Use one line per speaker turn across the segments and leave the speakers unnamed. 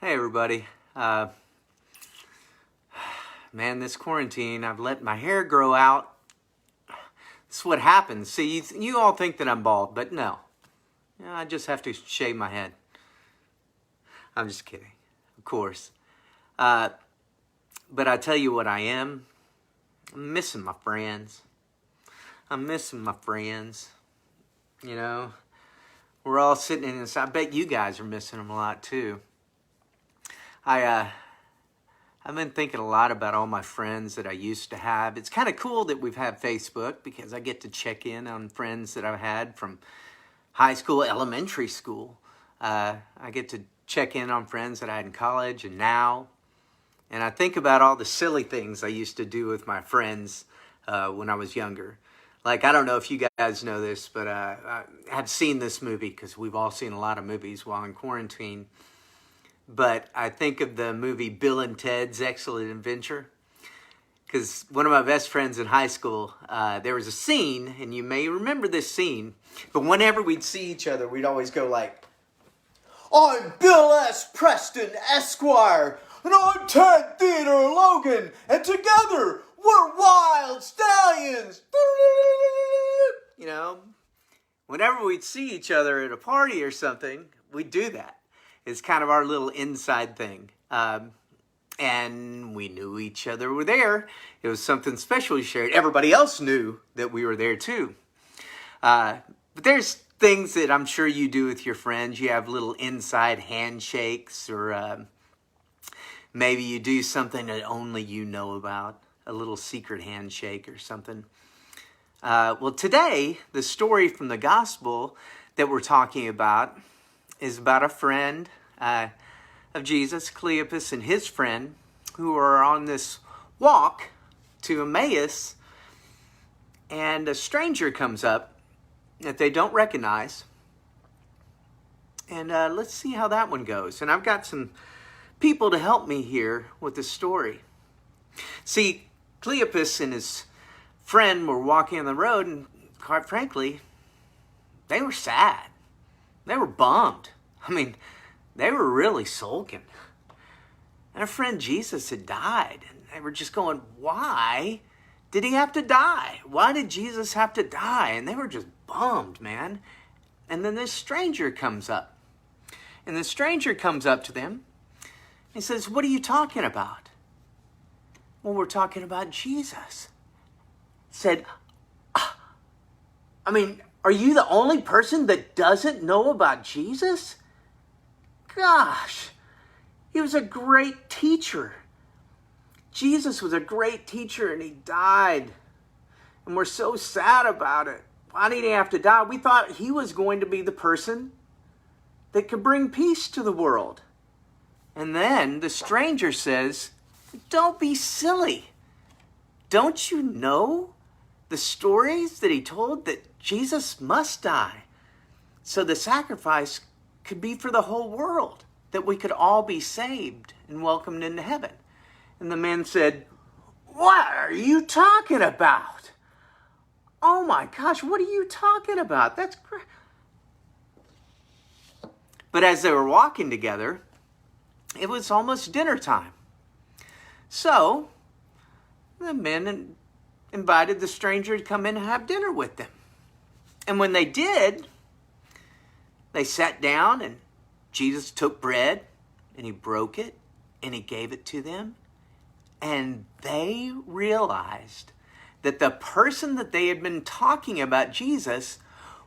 Hey everybody. Man, this quarantine, I've let my hair grow out. This is what happens. See, you all think that I'm bald, but no. I just have to shave my head. I'm just kidding, of course. But I tell you what I am. I'm missing my friends. You know, we're all sitting in this. I bet you guys are missing them a lot too. I've been thinking a lot about all my friends that I used to have. It's kind of cool that we've had Facebook because I get to check in on friends that I've had from high school, elementary school. I get to check in on friends that I had in college and now. And I think about all the silly things I used to do with my friends when I was younger. Like, I don't know if you guys know this, but I have seen this movie because we've all seen a lot of movies while in quarantine. But I think of the movie Bill and Ted's Excellent Adventure. Because one of my best friends in high school, there was a scene, and you may remember this scene, but whenever we'd see each other, we'd always go like, "I'm Bill S. Preston, Esquire, and I'm Ted Theodore Logan, and together we're Wild Stallions." You know, whenever we'd see each other at a party or something, we'd do that. It's kind of our little inside thing. And we knew each other were there. It was something special we shared. Everybody else knew that we were there too. But there's things that I'm sure you do with your friends. You have little inside handshakes, or maybe you do something that only you know about, a little secret handshake or something. Well, today, the story from the gospel that we're talking about is about a friend of Jesus, Cleopas, and his friend, who are on this walk to Emmaus, and a stranger comes up that they don't recognize. And let's see how that one goes. And I've got some people to help me here with the story. See, Cleopas and his friend were walking on the road, and quite frankly, they were sad. They were bummed. I mean, they were really sulking. And our friend Jesus had died. And they were just going, why did he have to die? Why did Jesus have to die? And they were just bummed, man. And then this stranger comes up. And the stranger comes up to them. He says, "What are you talking about?" "Well, we're talking about Jesus." Said, I mean, are you the only person that doesn't know about Jesus? Gosh, he was a great teacher. Jesus was a great teacher, and he died. And we're so sad about it. Why did he have to die? We thought he was going to be the person that could bring peace to the world. And then the stranger says, "Don't be silly. Don't you know the stories that he told that Jesus must die so the sacrifice could be for the whole world, that we could all be saved and welcomed into heaven?" And the man said, "What are you talking about? Oh my gosh, what are you talking about? That's great." But as they were walking together, it was almost dinner time. So the men invited the stranger to come in and have dinner with them. And when they did, they sat down, and Jesus took bread and he broke it and he gave it to them. And they realized that the person that they had been talking about, Jesus,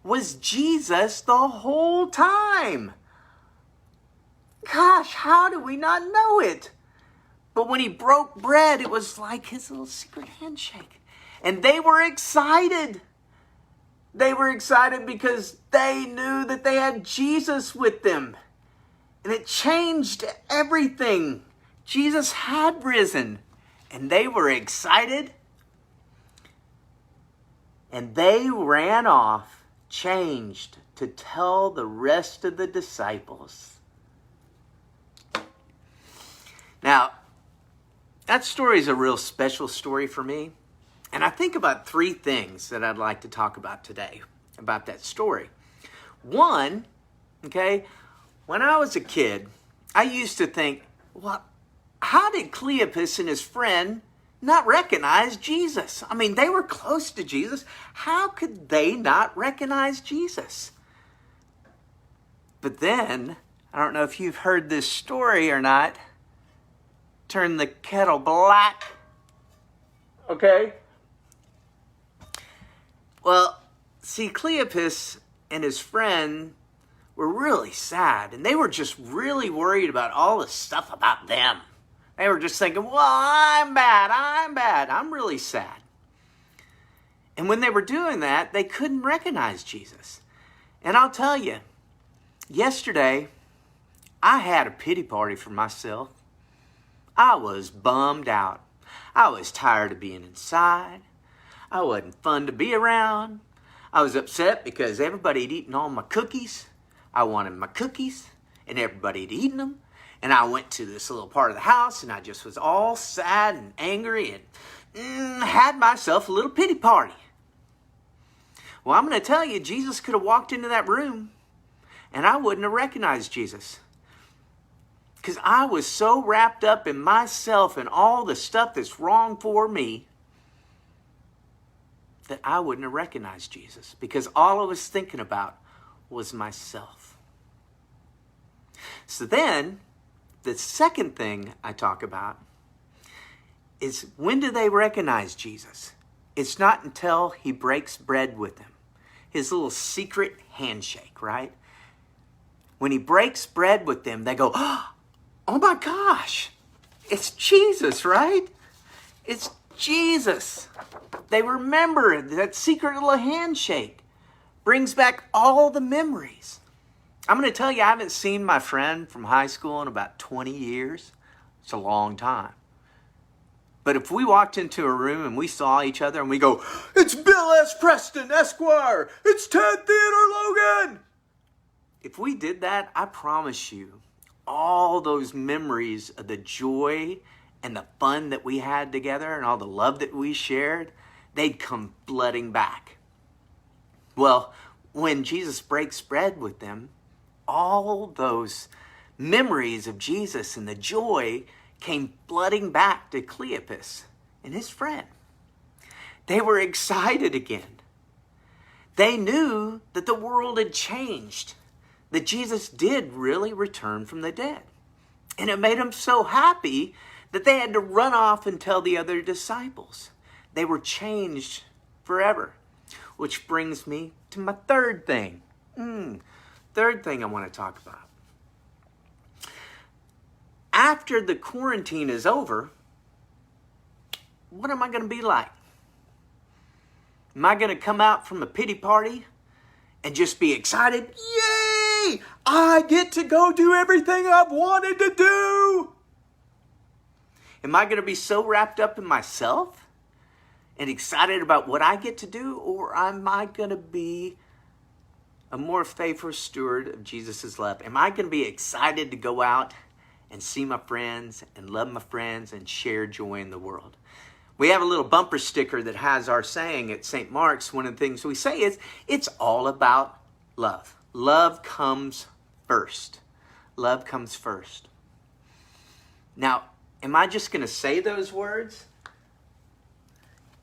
was Jesus the whole time. Gosh, how do we not know it? But when he broke bread, it was like his little secret handshake. And they were excited. They were excited because they knew that they had Jesus with them. And it changed everything. Jesus had risen. And they were excited. And they ran off, changed, to tell the rest of the disciples. Now, that story is a real special story for me. And I think about three things that I'd like to talk about today about that story. One, okay, when I was a kid, I used to think, well, how did Cleopas and his friend not recognize Jesus? I mean, they were close to Jesus. How could they not recognize Jesus? But then, I don't know if you've heard this story or not, turn the kettle black. Okay? Well, see, Cleopas and his friend were really sad, and they were just really worried about all the stuff about them. They were just thinking, well, I'm bad, I'm really sad. And when they were doing that, they couldn't recognize Jesus. And I'll tell you, yesterday, I had a pity party for myself. I was bummed out. I was tired of being inside. I wasn't fun to be around. I was upset because everybody had eaten all my cookies. I wanted my cookies, and everybody had eaten them. And I went to this little part of the house, and I just was all sad and angry and had myself a little pity party. Well, I'm going to tell you, Jesus could have walked into that room, and I wouldn't have recognized Jesus. Because I was so wrapped up in myself and all the stuff that's wrong for me that I wouldn't have recognized Jesus. Because all I was thinking about was myself. So then, the second thing I talk about is, when do they recognize Jesus? It's not until he breaks bread with them. His little secret handshake, right? When he breaks bread with them, they go, oh my gosh, it's Jesus, right? It's Jesus. They remember that secret little handshake. Brings back all the memories. I'm going to tell you, I haven't seen my friend from high school in about 20 years. It's a long time. But if we walked into a room and we saw each other and we go, it's Bill S. Preston, Esquire. It's Ted Theodore Logan. If we did that, I promise you, all those memories of the joy and the fun that we had together and all the love that we shared, they'd come flooding back. Well, when Jesus breaks bread with them, all those memories of Jesus and the joy came flooding back to Cleopas and his friend. They were excited again. They knew that the world had changed, that Jesus did really return from the dead. And it made them so happy that they had to run off and tell the other disciples. They were changed forever. Which brings me to my third thing. Third thing I want to talk about. After the quarantine is over, what am I going to be like? Am I going to come out from a pity party and just be excited? Yay! I get to go do everything I've wanted to do. Am I going to be so wrapped up in myself and excited about what I get to do? Or am I going to be a more faithful steward of Jesus' love? Am I going to be excited to go out and see my friends and love my friends and share joy in the world? We have a little bumper sticker that has our saying at St. Mark's. One of the things we say is, it's all about love. Love comes first. Love comes first. Now, am I just going to say those words?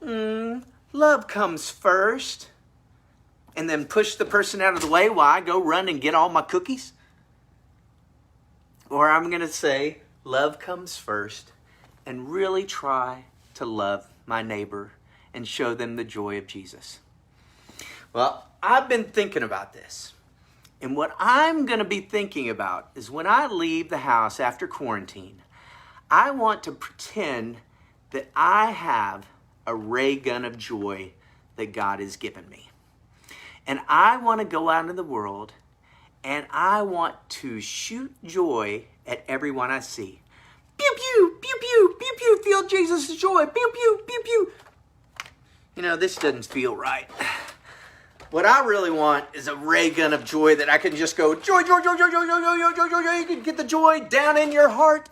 Love comes first. And then push the person out of the way while I go run and get all my cookies? Or I'm going to say, love comes first, and really try to love my neighbor and show them the joy of Jesus. Well, I've been thinking about this. And what I'm going to be thinking about is, when I leave the house after quarantine, I want to pretend that I have a ray gun of joy that God has given me. And I want to go out in the world, and I want to shoot joy at everyone I see. Pew, pew, pew, pew, pew, pew, feel Jesus' joy. Pew, pew, pew, pew. You know, this doesn't feel right. What I really want is a ray gun of joy that I can just go, joy, joy, joy, joy, joy, joy, joy, joy, joy, joy, joy. You can get the joy down in your heart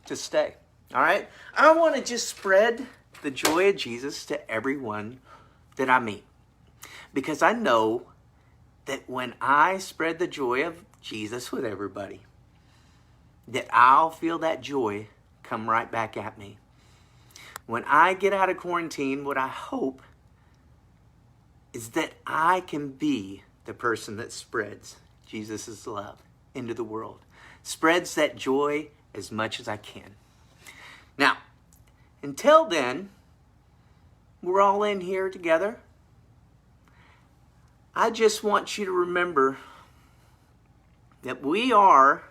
to stay. All right? I want to just spread the joy of Jesus to everyone that I meet. Because I know that when I spread the joy of Jesus with everybody, that I'll feel that joy come right back at me. When I get out of quarantine, what I hope is that I can be the person that spreads Jesus' love into the world. Spreads that joy as much as I can. Now, until then, we're all in here together. I just want you to remember that we are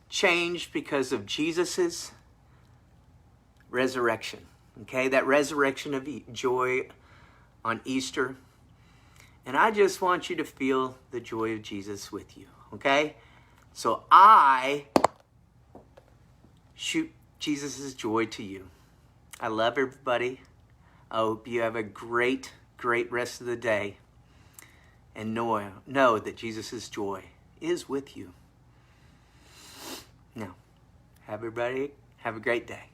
changed because of Jesus' resurrection. Okay, that resurrection of joy on Easter. And I just want you to feel the joy of Jesus with you. Okay? So I shoot Jesus' joy to you. I love everybody. I hope you have a great, great rest of the day. And know that Jesus' joy is with you. Now, everybody, have a great day.